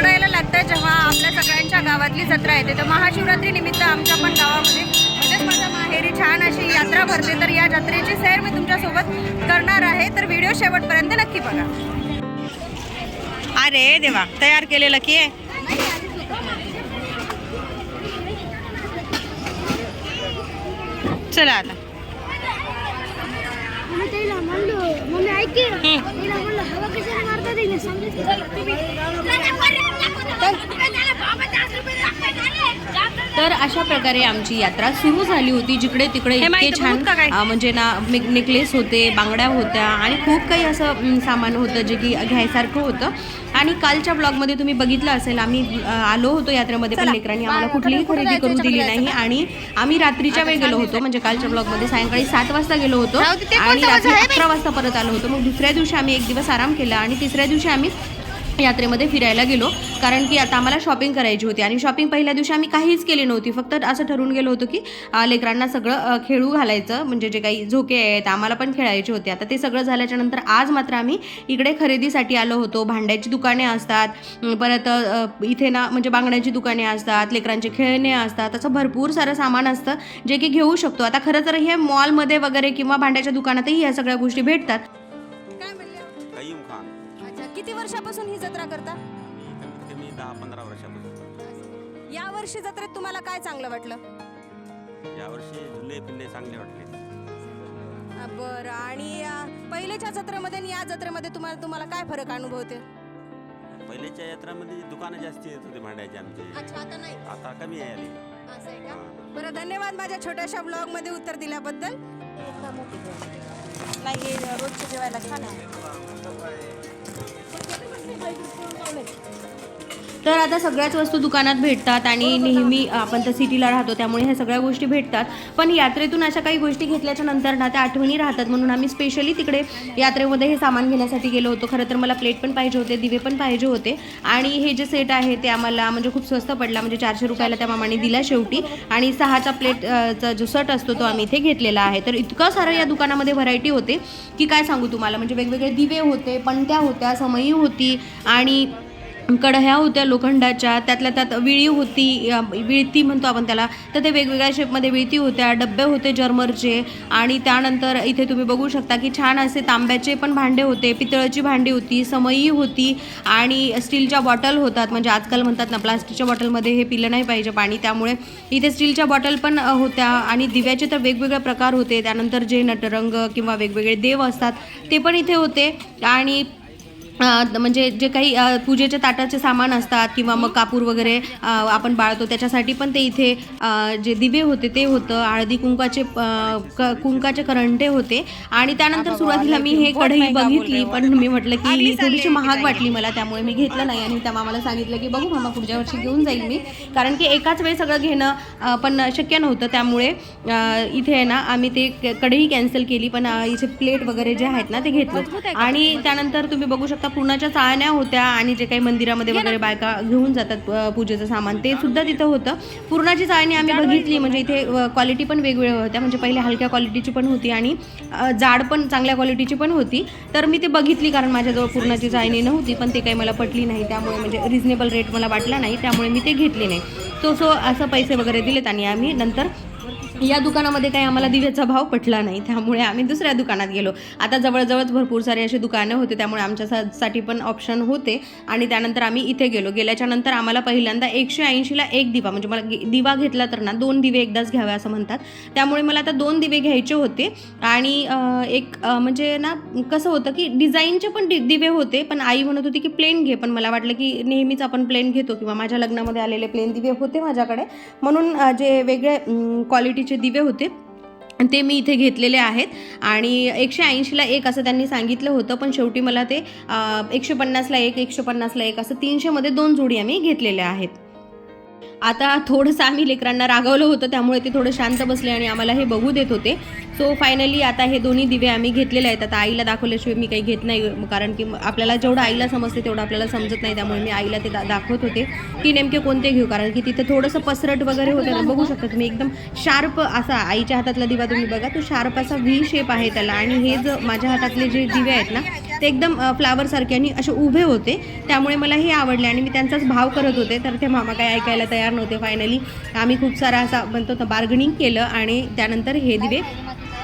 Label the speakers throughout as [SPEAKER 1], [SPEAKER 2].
[SPEAKER 1] चढायला लागतं जेव्हा आपल्या सगळ्यांच्या गावातली जत्रा येते. तर महाशिवरात्री निमित्त आमच्या पण गावामध्ये म्हणजेच माझ्या माहेरी छान अशी यात्रा भरते. तर या जत्रेची सैर मी तुमच्यासोबत करणार आहे. तर व्हिडिओ शेवटपर्यंत नक्की बघा. अरे देवा, तयार केलेलं की आहे. चला आता तर अशा प्रकारे आमची यात्रा सुरू झाली होती. जिकडे तिकडे इतके छान म्हणजे ना नेकलेस होते, बांगड्या होत्या आणि खूप काही असं सामान होतं जे की घ्यायसारखं होतं. आणि कालच्या ब्लॉगमध्ये तुम्ही बघितलं असेल, आम्ही आलो होतो यात्रेमध्ये, पण लेकरांनी आम्हाला कुठलीही खरेदी करू दिली नाही. आणि आम्ही रात्रीच्या वेळ गेलो होतो, म्हणजे कालच्या ब्लॉगमध्ये सायंकाळी 7 वाजता गेलो होतो आणि रात्री 11 वाजता परत आलो होतो. मग दुसऱ्या दिवशी आम्ही एक दिवस आराम केला आणि तिसऱ्या दिवशी आम्ही यात्रेमध्ये फिरायला गेलो, कारण की आता आम्हाला शॉपिंग करायची होती. आणि शॉपिंग पहिल्या दिवशी आम्ही काहीच केली नव्हती, फक्त असं ठरवून गेलो होतो की लेकरांना सगळं खेळू घालायचं, म्हणजे जे काही झोके आहेत आम्हाला पण खेळायचे होते. आता ते सगळं झाल्याच्या नंतर आज मात्र आम्ही इकडे खरेदीसाठी आलो होतो. भांड्याची दुकाने असतात, परत इथे ना म्हणजे बांगड्याची दुकाने असतात, लेकरांचे खेळणे असतात, असं भरपूर सारं सामान असतं जे की घेऊ शकतो. आता खरं तर हे मॉलमध्ये वगैरे किंवा भांड्याच्या दुकानातही ह्या सगळ्या गोष्टी भेटतात. किती वर्षापासून ही जत्रा करता?
[SPEAKER 2] मी 10-15 वर्षापासून.
[SPEAKER 1] या वर्षी जत्रेत तुम्हाला काय चांगलं वाटलं?
[SPEAKER 2] या वर्षी झुले पिल्ले चांगले वाटले.
[SPEAKER 1] बरं, आणि पहिल्याच्या जत्रेमध्ये आणि या जत्रेमध्ये तुम्हाला काय फरक अनुभवते?
[SPEAKER 2] पहिल्याच्या यात्रामध्ये दुकानं जास्त येत होते भांड्याचे आमचे.
[SPEAKER 1] अच्छा, आता नाही,
[SPEAKER 2] आता कमी आहे आली.
[SPEAKER 1] असं आहे का? बरं, धन्यवाद माझ्या छोट्याशा ब्लॉग मध्ये उत्तर दिल्याबद्दल. नाही, रोजच्या जेवायला छान आहे. तर आता सगळ्याच वस्तू दुकानात भेटतात आणि नेहमी आपण तर सिटीला राहतो त्यामुळे ह्या सगळ्या गोष्टी भेटतात. पण यात्रेतून अशा काही गोष्टी घेतल्याच्या नंतर ना त्या आठवणी राहतात, म्हणून आम्ही स्पेशली तिकडे यात्रेमध्ये हे सामान घेण्यासाठी गेलो होतो. खरं तर मला प्लेट पण पाहिजे होते, दिवे पण पाहिजे होते. आणि हे जे सेट आहे ते आम्हाला म्हणजे खूप स्वस्त पडला, म्हणजे 400 रुपयाला त्या मामाने दिला शेवटी. आणि 6चा प्लेटचा जो सेट असतो तो आम्ही इथे घेतलेला आहे. तर इतकं सारं या दुकानामध्ये व्हरायटी होते की काय सांगू तुम्हाला. म्हणजे वेगवेगळे दिवे होते, पणत्या होत्या, समई होती आणि कढया होत्या लोखंडाच्या, त्यातल्या त्यात विळी होती, विळती म्हणतो आपण त्याला, तर ते वेगवेगळ्या शेपमध्ये विळती होत्या, डब्बे होते जर्मरचे. आणि त्यानंतर इथे तुम्ही बघू शकता की छान असे तांब्याचे पण भांडे होते, पितळाची भांडी होती, समई होती आणि स्टीलच्या बॉटल होतात. म्हणजे आजकाल म्हणतात ना प्लास्टिकच्या बॉटलमध्ये हे पिलं नाही पाहिजे पाणी, त्यामुळे इथे स्टीलच्या बॉटल पण होत्या. आणि दिव्याचे तर वेगवेगळे प्रकार होते. त्यानंतर जे नटरंग किंवा वेगवेगळे देव असतात ते पण इथे होते. आणि म्हणजे जे काही पूजेच्या ताटाचे सामान असतात किंवा मग कापूर वगैरे आपण बाळतो त्याच्यासाठी पण ते इथे जे दिवे होते ते होतं. हळदी कुंकाचे करंटे होते. आणि त्यानंतर सुरुवातीला मी हे कढई बघितली, पण मी म्हटलं की थोडीशी महाग वाटली मला, त्यामुळे मी घेतलं नाही. आणि त्या मामाला सांगितलं की बघू मामा, पुढच्या वर्षी घेऊन जाईल मी, कारण की एकाच वेळी सगळं घेणं पण शक्य नव्हतं. त्यामुळे इथे आहे ना आम्ही ते कढई कॅन्सल केली, पण इथे प्लेट वगैरे जे आहेत ना ते घेतलं. आणि त्यानंतर तुम्ही बघू शकता पूर्णाच्या चाळण्या होत्या आणि जे काही मंदिरामध्ये वगैरे बायका घेऊन जातात पूजेचं सामान ते सुद्धा तिथं होतं. पूर्णाची चाळणी आम्ही बघितली, म्हणजे इथे क्वालिटी पण वेगवेगळ्या होत्या, म्हणजे पहिले हलक्या क्वालिटीची पण होती आणि जाड पण चांगल्या क्वालिटीची पण होती. तर मी ते बघितली, कारण माझ्याजवळ पूर्णाची चाळणी नव्हती, पण ते काही मला पटली नाही, त्यामुळे म्हणजे रिजनेबल रेट मला वाटला नाही, त्यामुळे मी ते घेतले नाही. सो असं पैसे वगैरे दिलेत आणि आम्ही नंतर या दुकानामध्ये काही आम्हाला दिव्याचा भाव पटला नाही, त्यामुळे आम्ही दुसऱ्या दुकानात गेलो. आता जवळजवळच भरपूर सारे असे दुकानं होते, त्यामुळे आमच्यासाठी पण ऑप्शन होते. आणि त्यानंतर आम्ही इथे गेल्याच्या नंतर आम्हाला पहिल्यांदा 180ला एक दिवा, म्हणजे मला दिवा घेतला तर ना 2 दिवे एकदाच घ्यावे असं म्हणतात, त्यामुळे मला आता 2 दिवे घ्यायचे होते. आणि एक म्हणजे ना कसं होतं की डिझाईनचे पण दिवे होते, पण आई म्हणत होती की प्लेन घे, पण मला वाटलं की नेहमीच आपण प्लेन घेतो किंवा माझ्या लग्नामध्ये आलेले प्लेन दिवे होते माझ्याकडे, म्हणून जे वेगळे क्वालिटीचे दिवे होते ते मी इथे घेतलेले आहेत. आणि 180ला एक असं त्यांनी सांगितलं होतं, पण शेवटी मला ते 150ला एक, 150ला एक असं 300मध्ये 2 जोडी आम्ही घेतलेल्या आहेत. आता थोडंसं आम्ही लेकरांना रागवलं होतं, त्यामुळे ते थोडं शांत बसले आणि आम्हाला हे बघू देत होते. सो फायनली आता हे दोन्ही दिवे आम्ही घेतलेले आहेत. आता आईला दाखवल्याशिवाय मी काही घेत नाही, कारण की आपल्याला जेवढं आईला समजते तेवढं आपल्याला समजत नाही, त्यामुळे मी आईला ते दाखवत होते की नेमके कोणते घेऊ, कारण की तिथे थोडंसं पसरट वगैरे होतं ना. बघू शकता तुम्ही, एकदम शार्प असा आईच्या हातातला दिवा तुम्ही बघा, तो शार्प असा व्ही शेप आहे त्याला. आणि हे माझ्या हातातले जे दिवे आहेत ना ते एकदम फ्लावरसारखे आणि असे उभे होते, त्यामुळे मला हे आवडले आणि मी त्यांचाच भाव करत होते. तर ते मामा काही ऐकायला तयार नव्हते. फायनली आम्ही खूप सारा असा म्हणतो तर बार्गनिंग केलं आणि त्यानंतर हे दिवे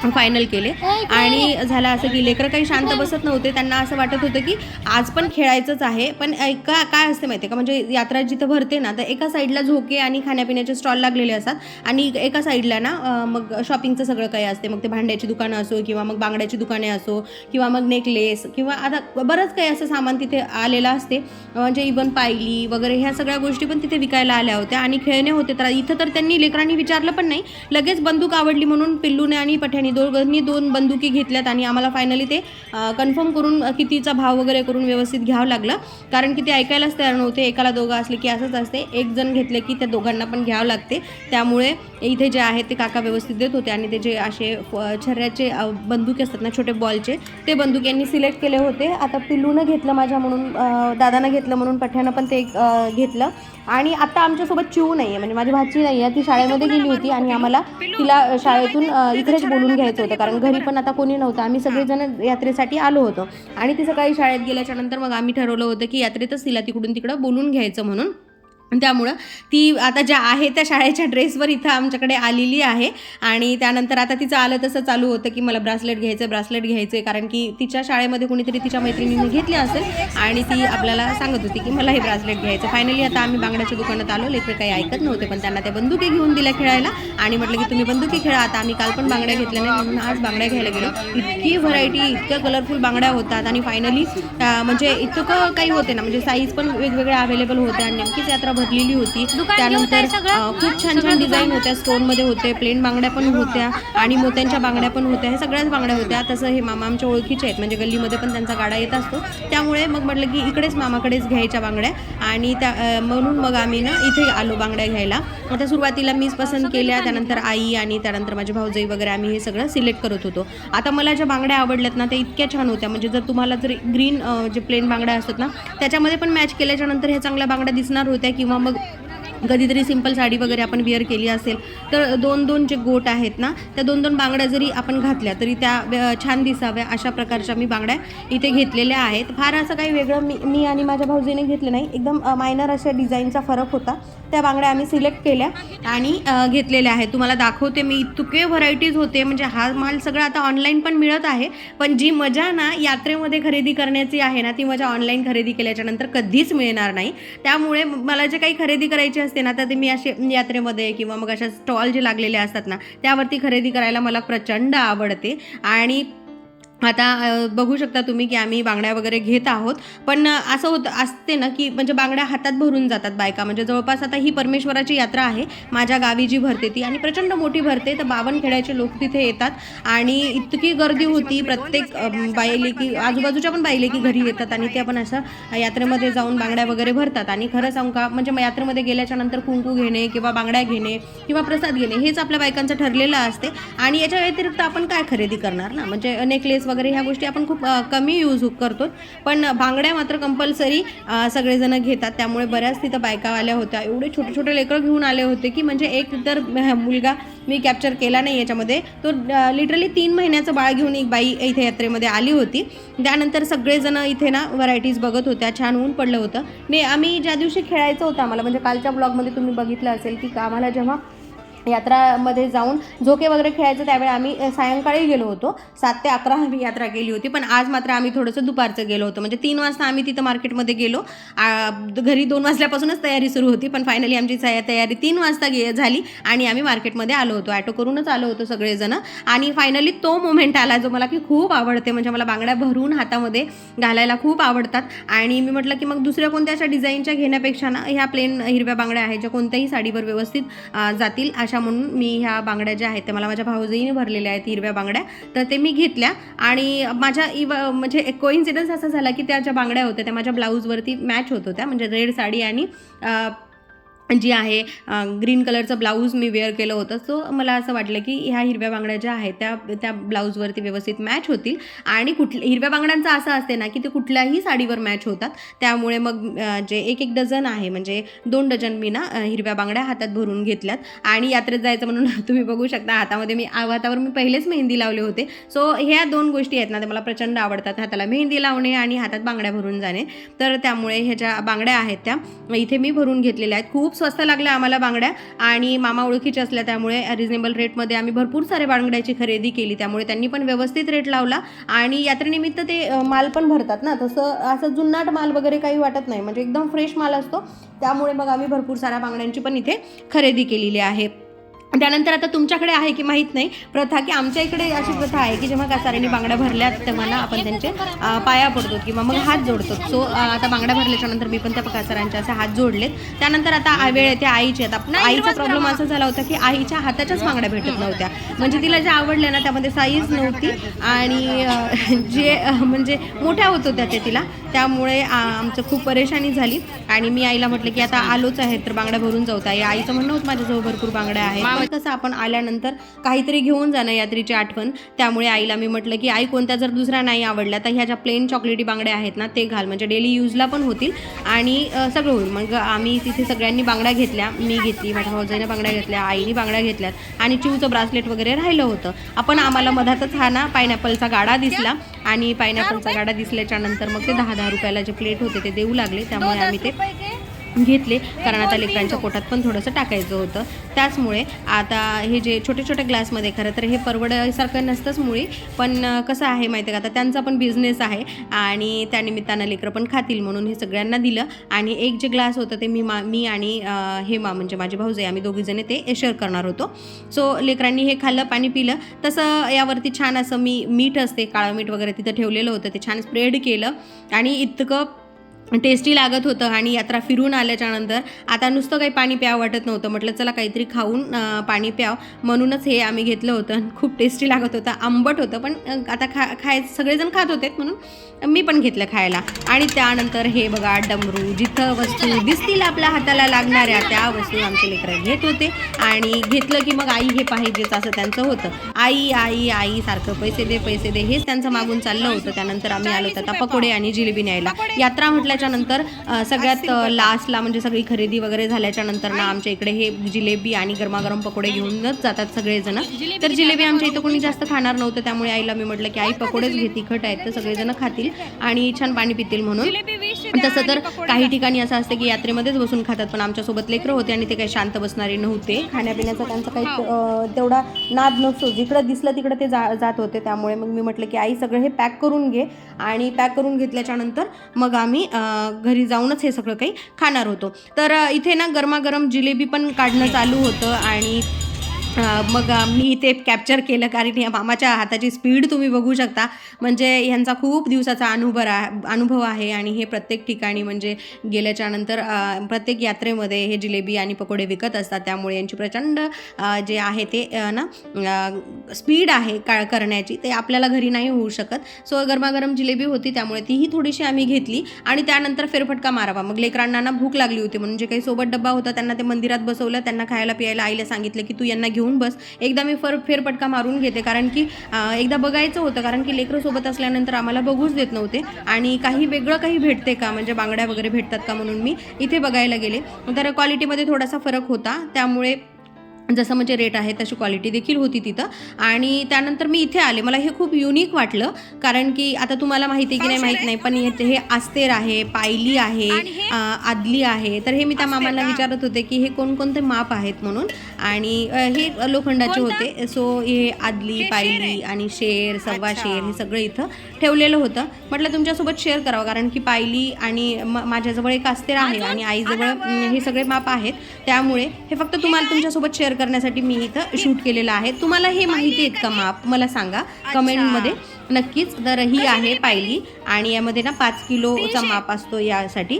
[SPEAKER 1] फायनल केले. आणि झालं असं की लेकरं काही शांत बसत नव्हते, त्यांना असं वाटत होतं की आज पण खेळायचंच आहे. पण काय असते माहिती आहे का, म्हणजे यात्रा जिथं भरते ना, तर एका साईडला झोके आणि खाण्यापिण्याचे स्टॉल लागलेले असतात आणि एका साईडला ना मग शॉपिंगचं सगळं काही असते. मग ते भांड्याची दुकानं असो किंवा मग बांगड्याची दुकाने असो किंवा मग नेकलेस किंवा आता बरंच काही असं सामान तिथे आलेलं असते. म्हणजे इवन पायली वगैरे ह्या सगळ्या गोष्टी पण तिथे विकायला आल्या होत्या आणि खेळणे होते. तर इथं तर त्यांनी लेकरांनी विचारलं पण नाही, लगेच बंदूक आवडली म्हणून पिल्लूने आणि पठ्याने दोघांनी 2 बंदुकी घेतल्यात आणि आम्हाला फायनली ते कन्फर्म करून कितीचा भाव वगैरे करून व्यवस्थित घ्यावं लागलं, कारण की ते ऐकायलाच तयार नव्हते. एकाला दोघं असले की असंच असते, एक जण घेतले की त्या दोघांना पण घ्यावं लागते. त्यामुळे इथे जे आहे ते काका व्यवस्थित देत होते आणि ते जे असे छर्याचे बंदुके असतात ना, छोटे बॉलचे, ते बंदूक यांनी सिलेक्ट केले होते. आता पिल्लूनं घेतलं माझ्या म्हणून, दादानं घेतलं म्हणून पठ्यानं पण ते घेतलं. आणि आता आमच्यासोबत चिऊ नाही आहे, म्हणजे माझी भाची नाही आहे, ती शाळेमध्ये गेली होती आणि आम्हाला तिला शाळेतून इकडेच बोलून घ्यायचं होतं, कारण घरी पण आता कोणी नव्हतं. आम्ही सगळेजण यात्रेसाठी आलो होतो आणि ती सकाळी शाळेत गेल्याच्या नंतर मग आम्ही ठरवलं होतं की यात्रेतच तिला तिकडून तिकडं बोलून घ्यायचं म्हणून. त्यामुळं ती आता ज्या आहे त्या शाळेच्या ड्रेसवर इथं आमच्याकडे आलेली आहे. आणि त्यानंतर आता तिचं आलं तसं चालू होतं की मला ब्रासलेट घ्यायचं, कारण की तिच्या शाळेमध्ये कोणीतरी तिच्या मैत्रिणीने घेतले असेल आणि ती आपल्याला सांगत होती की मला हे ब्रासलेट घ्यायचं. फायनली आता आम्ही बांगड्याच्या दुकानात आलो. लेकरं काही ऐकत नव्हते, पण त्यांना त्या बंदुकी घेऊन दिल्या खेळायला आणि म्हटलं की तुम्ही बंदुकी खेळा. आता आम्ही काल पण बांगड्या घेतल्या नाही म्हणून आज बांगड्या घ्यायला गेलो. इतकी व्हरायटी, इतक्या कलरफुल बांगड्या होतात आणि फायनली म्हणजे इतकं काही होते ना, म्हणजे साईज पण वेगवेगळ्या अवेलेबल होत्या आणि नेमकीच यात्रा भरलेली होती. त्यानंतर खूप छान छान डिझाईन होत्या, स्टोनमध्ये होते, प्लेन बांगड्या पण होत्या आणि मोत्यांच्या बांगड्या पण होत्या. हे सगळ्याच बांगड्या होत्या. तसं हे मामा आमच्या ओळखीचे आहेत, म्हणजे गल्लीमध्ये पण त्यांचा गाडा येत असतो, त्यामुळे मग म्हटलं की इकडेच मामाकडेच घ्यायच्या बांगड्या आणि म्हणून मग आम्ही ना इथे आलो बांगड्या घ्यायला. आता सुरुवातीला मीच पसंत केल्या, त्यानंतर आई आणि त्यानंतर माझे भाऊजाई वगैरे आम्ही हे सगळं सिलेक्ट करत होतो. आता मला ज्या बांगड्या आवडल्यात ना, त्या इतक्या छान होत्या, म्हणजे जर तुम्हाला जर ग्रीन जे प्लेन बांगड्या असतात ना, त्याच्यामध्ये पण मॅच केल्याच्या नंतर ह्या चांगल्या बांगड्या दिसणार होत्या. किंवा मग कधीतरी सिंपल साडी वगैरे आपण वेअर केली असेल तर 2-2 जे गोट आहेत ना, त्या 2-2 बांगड्या जरी आपण घातल्या तरी त्या छान दिसाव्या, अशा प्रकारच्या मी बांगड्या इथे घेतलेल्या आहेत. फार असं काही वेगळं मी आणि माझ्या भाऊजीने घेतलं नाही, एकदम मायनर अशा डिझाईनचा फरक होता. त्या बांगड्या आम्ही सिलेक्ट केल्या आणि घेतलेल्या आहेत. तुम्हाला दाखवते मी, इतके व्हरायटीज होते. म्हणजे हा माल सगळा आता ऑनलाईन पण मिळत आहे, पण जी मजा ना यात्रेमध्ये खरेदी करण्याची आहे ना, ती मजा ऑनलाईन खरेदी केल्याच्या नंतर कधीच मिळणार नाही. त्यामुळे मला जे काही खरेदी करायची असते ना, तर ते मी असे यात्रेमध्ये किंवा मग अशा स्टॉल जे लागलेले असतात ना, त्यावरती खरेदी करायला मला प्रचंड आवडते. आणि आता बघू शकता तुम्ही की आम्ही बांगड्या वगैरे घेत आहोत. पण असं असते ना की म्हणजे बांगड्या हातात भरून जातात बायका. म्हणजे जवळपास आता ही परमेश्वराची यात्रा आहे माझ्या गावी जी भरते ती, आणि प्रचंड मोठी भरते. तर 52 खेड्याचे लोक तिथे येतात आणि इतकी गर्दी होती. प्रत्येक बाईले की आजूबाजूच्या पण बाईले की घरी येतात आणि ते पण असं यात्रेमध्ये जाऊन बांगड्या वगैरे भरतात. आणि खरं सांगू का, म्हणजे यात्रेमध्ये गेल्याच्या नंतर कुंकू घेणे किंवा बांगड्या घेणे किंवा प्रसाद घेणे हेच आपल्या बायकांचं ठरलेलं असते. आणि याच्या व्यतिरिक्त आपण काय खरेदी करणार ना, म्हणजे नेकलेस वगैरे ह्या गोष्टी आपण खूप कमी यूज करतो, पण बांगड्या मात्र कंपल्सरी सगळेजण घेतात. त्यामुळे बऱ्याच तिथं बायका आल्या होत्या. एवढे छोटे छोटे लेकरं घेऊन आले होते की म्हणजे एक तर मुलगा मी कॅप्चर केला नाही याच्यामध्ये, तो लिटरली 3 महिन्याचं बाळ घेऊन एक बाई इथे यात्रेमध्ये आली होती. त्यानंतर सगळेजण इथे ना व्हरायटीज बघत होत्या. छान ऊन पडलं होतं. आम्ही ज्या दिवशी खेळायचं होतं आम्हाला, म्हणजे कालच्या ब्लॉगमध्ये तुम्ही बघितलं असेल की आम्हाला जेव्हा यात्रामध्ये जाऊन झोके वगैरे खेळायचं त्यावेळी आम्ही सायंकाळी गेलो होतो. 7 ते 11 आम्ही यात्रा केली होती. पण आज मात्र आम्ही थोडंसं दुपारचं गेलो होतो. म्हणजे 3 वाजता आम्ही तिथं मार्केटमध्ये गेलो. घरी 2 वाजल्यापासूनच तयारी सुरू होती, पण फायनली आमची तयारी 3 वाजता झाली आणि आम्ही मार्केटमध्ये आलो होतो. ॲटो करूनच आलो होतो सगळेजण. आणि फायनली तो मोमेंट आला जो मला की खूप आवडते. म्हणजे मला बांगड्या भरून हातामध्ये घालायला खूप आवडतात. आणि मी म्हटलं की मग दुसऱ्या कोणत्या अशा डिझाईनच्या घेण्यापेक्षा ना ह्या प्लेन हिरव्या बांगड्या आहेत ज्या कोणत्याही साडीवर व्यवस्थित जातील अशा, म्हणून मी ह्या बांगड्या ज्या आहेत त्या मला माझ्या भाऊजाईने भरलेल्या आहेत हिरव्या बांगड्या, तर ते मी घेतल्या. आणि माझ्या म्हणजे एक कोइन्सिडन्स असा झाला की त्या ज्या बांगड्या होत्या त्या माझ्या ब्लाऊजवरती मॅच होत होत्या. म्हणजे रेड साडी आणि जी आहे ग्रीन कलरचं ब्लाऊज मी वेअर केलं होतं. सो मला असं वाटलं की ह्या हिरव्या बांगड्या ज्या आहेत त्या ब्लाऊजवरती व्यवस्थित मॅच होतील. आणि हिरव्या बांगड्यांचं असं असते ना की ते कुठल्याही साडीवर मॅच होतात. त्यामुळे मग जे एक डझन आहे म्हणजे 2 डझन मी ना हिरव्या बांगड्या हातात भरून घेतल्यात. आणि यात्रेत जायचं म्हणून तुम्ही बघू शकता हातामध्ये हातावर मी पहिलेच मेहंदी लावले होते. सो ह्या 2 गोष्टी आहेत ना ते मला प्रचंड आवडतात, हाताला मेहंदी लावणे आणि हातात बांगड्या भरून जाणे. तर त्यामुळे ह्या ज्या बांगड्या आहेत त्या इथे मी भरून घेतलेल्या आहेत. खूप स्वस्त लागल्या आम्हाला बांगड्या आणि मामा ओळखीचे असल्या त्यामुळे रिजनेबल रेटमध्ये आम्ही भरपूर सारे बांगड्याची खरेदी केली. त्यामुळे त्यांनी पण व्यवस्थित रेट लावला. आणि यात्रेनिमित्त ते माल पण भरतात ना, तसं असं जुनाट माल वगैरे काही वाटत नाही, म्हणजे एकदम फ्रेश माल असतो. त्यामुळे मग आम्ही भरपूर साऱ्या बांगड्यांची पण इथे खरेदी केलेली आहे. त्यानंतर आता तुमच्याकडे आहे की माहीत नाही प्रथा, की आमच्या इकडे अशी प्रथा आहे की जेव्हा कासाऱ्यांनी बांगड्या भरल्या तेव्हा ना आपण त्यांचे पाया पडतो किंवा मग हात जोडतो. सो आता बांगड्या भरल्याच्या नंतर मी पण त्या कासाऱ्यांचे असे हात जोडलेत. त्यानंतर आता वेळ येते आईची. आता आईचा प्रॉब्लेम असा झाला होता की आईच्या हाताच्याच बांगड्या भेटत नव्हत्या. म्हणजे तिला ज्या आवडल्या ना त्यामध्ये साईज नव्हती आणि जे म्हणजे मोठ्या होत होत्या त्या तिला. त्यामुळे आमचं खूप परेशानी झाली. आणि मी आईला म्हटलं की आता आलोच आहे तर बांगड्या भरून जाऊ. आईचं म्हणणं होतं माझ्याजवळ भरपूर बांगड्या आहेत, कसं आपण आल्यानंतर काहीतरी घेऊन जाणं यात्रेची आठवण. त्यामुळे आईला मी म्हटलं की आई कोणत्या जर दुसऱ्या नाही आवडल्या तर ह्या ज्या प्लेन चॉकलेटी बांगड्या आहेत ना ते घाल, म्हणजे डेली यूजला पण होतील आणि सगळं होईल. मग आम्ही तिथे सगळ्यांनी बांगड्या घेतल्या. मी घेतली, माझ्या भाऊजाईनं बांगड्या घेतल्या, आईने बांगड्या घेतल्यात आणि चिवचं ब्रासलेट वगैरे राहिलं होतं. आपण आम्हाला मधातच हा ना पायनॅपलचा गाडा दिसला आणि पायनॅपलचा गाडा दिसल्याच्या नंतर मग ते 10-10 रुपयाला जे प्लेट होते ते देऊ लागले. त्यामुळे आम्ही ते घेतले, कारण आता लेकरांच्या पोटात पण थोडंसं टाकायचं होतं. त्याचमुळे आता हे जे छोटे छोटे ग्लासमध्ये, खरं तर हे परवडायसारखं नसतंच मुळी, पण कसं आहे माहिती आहे का, आता त्यांचा पण बिझनेस आहे आणि त्यानिमित्तानं लेकरं पण खातील म्हणून हे सगळ्यांना दिलं. आणि एक जे ग्लास होतं ते मी आणि हेमा म्हणजे माझे भाऊजाई आम्ही दोघीजणे ते शेअर करणार होतो. सो लेकरांनी हे खाल्लं, पाणी पिलं. तसं यावरती छान असं मी मीठ असते, काळं मीठ वगैरे तिथं ठेवलेलं होतं, ते छान स्प्रेड केलं आणि इतकं टेस्टी लागत होतं. आणि यात्रा फिरून आल्याच्यानंतर आता नुसतं काही पाणी प्यावं वाटत नव्हतं. म्हटलं चला काहीतरी खाऊन पाणी प्याव, म्हणूनच हे आम्ही घेतलं होतं. खूप टेस्टी लागत होतं, आंबट होतं, पण आता सगळेजण खात होते म्हणून मी पण घेतलं खायला. आणि त्यानंतर हे बघा डमरू, जिथं वस्तू दिसतील आपल्या हाताला लागणाऱ्या त्या वस्तू आमचे लेकरं घेत होते. आणि घेतलं की मग आई हे पाहिजेच असं त्यांचं होतं. आई आई आई सारखं पैसे दे हेच त्यांचं मागून चाललं होतं. त्यानंतर आम्ही आलो तर आता पकोडे आणि जिलेबी न्यायला. यात्रा म्हटल्याच्या नंतर सगळ्यात लास्टला म्हणजे सगळी खरेदी वगैरे झाल्याच्या नंतर ना आमच्या इकडे हे जिलेबी आणि गरमागरम पकोडे घेऊनच जातात सगळेजण. तर जिलेबी आमच्या इथं कोणी जास्त खाणार नव्हतं, त्यामुळे आईला मी म्हटलं की आई पकोडेच घे, तिखट आहेत तर सगळेजण खातील आणि छान पाणी पितील म्हणून. तसं तर काही ठिकाणी असं असतं की यात्रेमध्येच बसून खातात, पण आमच्यासोबत लेकरं होते आणि ते काही शांत बसणारे नव्हते. खाण्यापिण्याचा त्यांचा काही तेवढा नाद नसतो, जिकडं दिसलं तिकडं ते जात होते. त्यामुळे मग मी म्हटलं की आई सगळं हे पॅक करून घे. आणि पॅक करून घेतल्याच्या नंतर मग आम्ही घरी जाऊनच हे सगळं काही खाणार होतो. तर इथे ना गरमागरम जिलेबी पण काढणं चालू होतं आणि मग मी ते कॅप्चर केलं, कारण या मामाच्या हाताची स्पीड तुम्ही बघू शकता. म्हणजे ह्यांचा खूप दिवसाचा अनुभव आहे आणि हे प्रत्येक ठिकाणी म्हणजे गेल्याच्या नंतर प्रत्येक यात्रेमध्ये हे जिलेबी आणि पकोडे विकत असतात. त्यामुळे यांची प्रचंड जे आहे ते ना स्पीड आहे करण्याची, ते आपल्याला घरी नाही होऊ शकत. सो गरमागरम जिलेबी होती त्यामुळे तीही थोडीशी आम्ही घेतली आणि त्यानंतर फेरफटका मारावा. मग लेकरांना ना भूक लागली होती म्हणून जे काही सोबत डब्बा होता त्यांना ते मंदिरात बसवलं, त्यांना खायला प्यायला. आईला सांगितलं की तू यांना घेऊन बस, एकदा मी फेरफटका मारून घेते, कारण की एकदा बघायचं होतं, कारण की लेकरं सोबत असल्यानंतर आम्हाला बघूच देत नव्हते आणि काही वेगळं काही भेटते का, म्हणजे बांगड्या वगैरे भेटतात का, म्हणून मी इथे बघायला गेले. तर क्वालिटीमध्ये थोडासा फरक होता, त्यामुळे जसं म्हणजे रेट आहे तशी क्वालिटी देखील होती तिथं. आणि त्यानंतर मी इथे आले, मला हे खूप युनिक वाटलं, कारण की आता तुम्हाला माहिती आहे की नाही माहीत नाही, पण हे आस्तेर आहे, पायली आहे, आदली आहे. तर हे मी त्या मामांना विचारत होते की हे कोणकोणते माप आहेत म्हणून, आणि हे लोखंडाचे होते. सो हे आदली, पायली आणि शेर, सव्वा शेर हे सगळं इथं ठेवलेलं होतं. म्हटलं तुमच्यासोबत शेअर करावं, कारण की पायली आणि माझ्याजवळ एक आस्तेर आहे आणि आईजवळ हे सगळे माप आहेत. त्यामुळे हे फक्त तुम्हाला तुमच्यासोबत शेअर करण्यासाठी मी इथं शूट केलेलं आहे. तुम्हाला हे माहिती आहेत का माप, मला सांगा कमेंटमध्ये नक्कीच. तर ही आहे पायली आणि यामध्ये ना 5 किलोचा माप असतो यासाठी.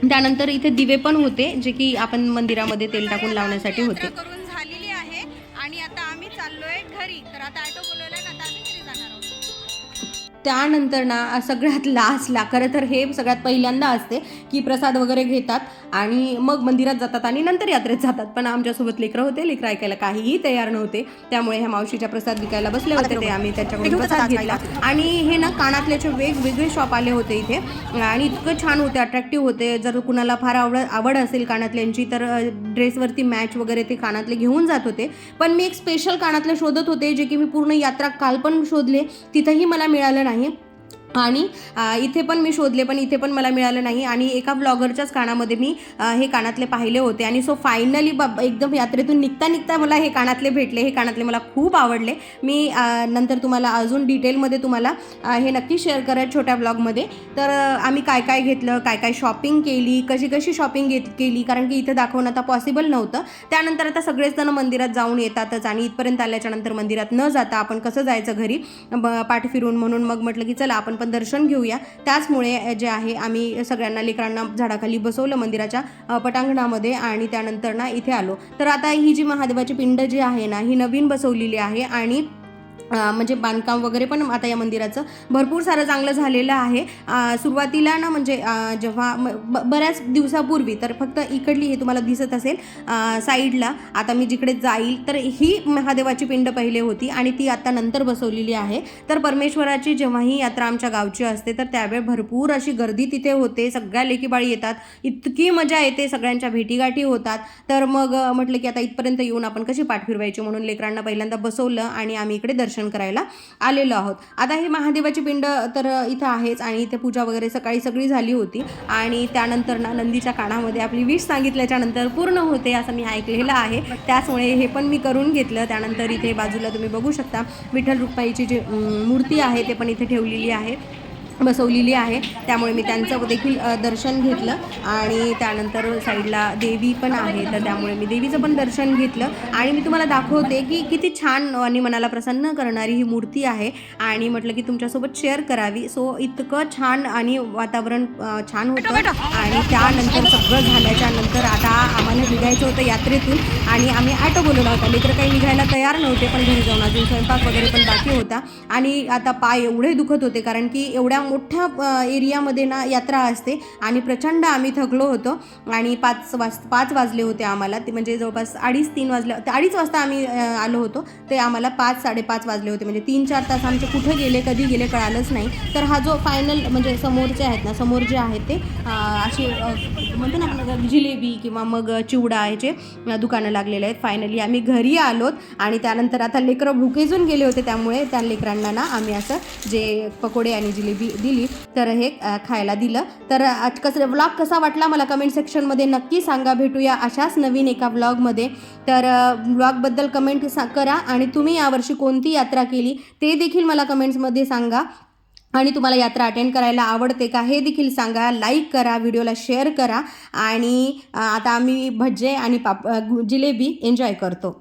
[SPEAKER 1] त्यानंतर इथे दिवे पण होते, जे की आपण मंदिरामध्ये तेल टाकून लावण्यासाठी होते.
[SPEAKER 3] करून झालेली आहे आणि आता आम्ही चाललोय घरी. तर आता ऑटो बोलवलाय, आता आम्ही घरी जाणार आहोत.
[SPEAKER 1] त्यानंतर ना सगळ्यात लास्टला, खरं तर हे सगळ्यात पहिल्यांदा असते की प्रसाद वगैरे घेतात आणि मग मंदिरात जातात आणि नंतर यात्रेत जातात. पण आमच्यासोबत लेकरं होते, लेकरं ऐकायला काहीही तयार नव्हते. त्यामुळे ह्या मावशीच्या प्रसाद विकायला बसले होते ते आम्ही त्याच्याकडून प्रसाद घेतला. आणि हे ना कानातल्याचे वेगवेगळे शॉप आले होते इथे आणि इतकं छान होते, अट्रॅक्टिव्ह होते. जर कुणाला फार आवड असेल कानातल्यांची तर ड्रेसवरती मॅच वगैरे ते कानातले घेऊन जात होते. पण मी एक स्पेशल कानातले शोधत होते जे की मी पूर्ण यात्रा काल पण शोधले, तिथंही मला मिळालं नाही. आणि इथे पण मी शोधले पण इथे पण मला मिळालं नाही. आणि एका ब्लॉगरच्याच कानामध्ये मी हे कानातले पाहिले होते. आणि सो फायनली एकदम यात्रेतून निघता मला हे कानातले भेटले. हे कानातले मला खूप आवडले. मी नंतर तुम्हाला अजून डिटेलमध्ये तुम्हाला हे नक्की शेअर करेन छोट्या ब्लॉगमध्ये. तर आम्ही काय काय घेतलं, काय काय शॉपिंग केली, कशी शॉपिंग केली, कारण की इथे दाखवणं आता पॉसिबल नव्हतं. त्यानंतर आता सगळेच जण मंदिरात जाऊन येतातच आणि इथपर्यंत आल्याच्यानंतर मंदिरात न जाता आपण कसं जायचं घरी पाठ फिरून, म्हणून मग म्हटलं की चला आपण पण दर्शन घेऊया. त्याचमुळे जे आहे आम्ही सगळ्यांना लेकरांना झाडाखाली बसवलं मंदिराच्या पटांगणामध्ये आणि त्यानंतर ना इथे आलो. तर आता ही जी महादेवाची पिंड जी आहे ना ही नवीन बसवलेली आहे आणि म्हणजे बांधकाम वगैरे पण आता या मंदिराचं भरपूर सारं चांगलं झालेलं आहे. सुरुवातीला ना म्हणजे जेव्हा बऱ्याच दिवसापूर्वी तर फक्त इकडली हे तुम्हाला दिसत असेल साईडला, आता मी जिकडे जाईल तर ही महादेवाची पिंड पहिले होती आणि ती आता नंतर बसवलेली आहे. तर परमेश्वराची जेव्हा ही यात्रा आमच्या गावची असते तर त्यावेळी भरपूर अशी गर्दी तिथे होते. सगळ्या लेकीबाळी येतात, इतकी मजा येते, सगळ्यांच्या भेटीगाठी होतात. तर मग म्हटलं की आता इथपर्यंत येऊन आपण कशी पाठ फिरवायची, म्हणून लेकरांना पहिल्यांदा बसवलं आणि आम्ही इकडे दर्शन करायला आलेलो आहोत. आता ही महादेवाची पिंड तर इथं आहेच आणि इथे पूजा वगैरे सगळी झाली होती. आणि त्यानंतर ना नंदीच्या कानामध्ये आपली विश सांगितल्याच्या नंतर पूर्ण होते असं मी ऐकलेलं आहे. त्याचमुळे हे पण मी करून घेतलं. त्यानंतर इथे बाजूला तुम्ही बघू शकता विठ्ठल रुक्माईची जी मूर्ती आहे ते पण इथे ठेवलेली आहे, बसवलेली आहे. त्यामुळे मी त्यांचं देखील दर्शन घेतलं. आणि त्यानंतर साईडला देवी पण आहे तर त्यामुळे मी देवीचं पण दर्शन घेतलं. आणि मी तुम्हाला दाखवते की किती छान आणि मनाला प्रसन्न करणारी ही मूर्ती आहे आणि म्हटलं की तुमच्यासोबत शेअर करावी. सो इतकं छान आणि वातावरण छान होतं. आणि त्यानंतर सगळं झाल्याच्या नंतर आता आम्हाला निघायचं होतं यात्रेतून आणि आम्ही ॲटो बोलवला होता. लेकरं काही निघायला तयार नव्हते पण घरी जाऊन अजून स्वयंपाक वगैरे पण बाकी होता. आणि आता पाय एवढे दुखत होते कारण की एवढ्या मोठ्या एरियामध्ये ना यात्रा असते आणि प्रचंड आम्ही थकलो होतो. आणि 5 वाजले होते आम्हाला, ते म्हणजे जवळपास 2:30-3 वाजले, 2:30 वाजता आम्ही आलो होतो. ते आम्हाला 5-5:30 वाजले होते. म्हणजे 3-4 तास आमचे कुठं गेले कधी गेले कळालंच नाही. तर हा जो फायनल म्हणजे समोरचे आहेत ना, समोर जे आहेत ते असे म्हणतो ना आपण जिलेबी किंवा मग चिवडा याचे दुकानं लागलेले आहेत. फायनली आम्ही घरी आलोत आणि त्यानंतर आता लेकरं भुकेजून गेले होते त्यामुळे त्या लेकरांना ना आम्ही असं जे पकोडे आणि जिलेबी दिली तर हे खायला दिलं. तर व्लॉग कसा वाटला मला कमेंट सेक्शनमध्ये नक्की सांगा. भेटूया अशाच नवीन एका व्लॉगमध्ये. तर व्लॉगबद्दल कमेंट करा आणि तुम्ही यावर्षी कोणती यात्रा केली ते देखील मला कमेंट्समध्ये सांगा. आणि तुम्हाला यात्रा अटेंड करायला आवडते का हे देखील सांगा. लाईक करा, व्हिडिओला शेअर करा. आणि आता आम्ही भज्जे आणि जिलेबी एन्जॉय करतो.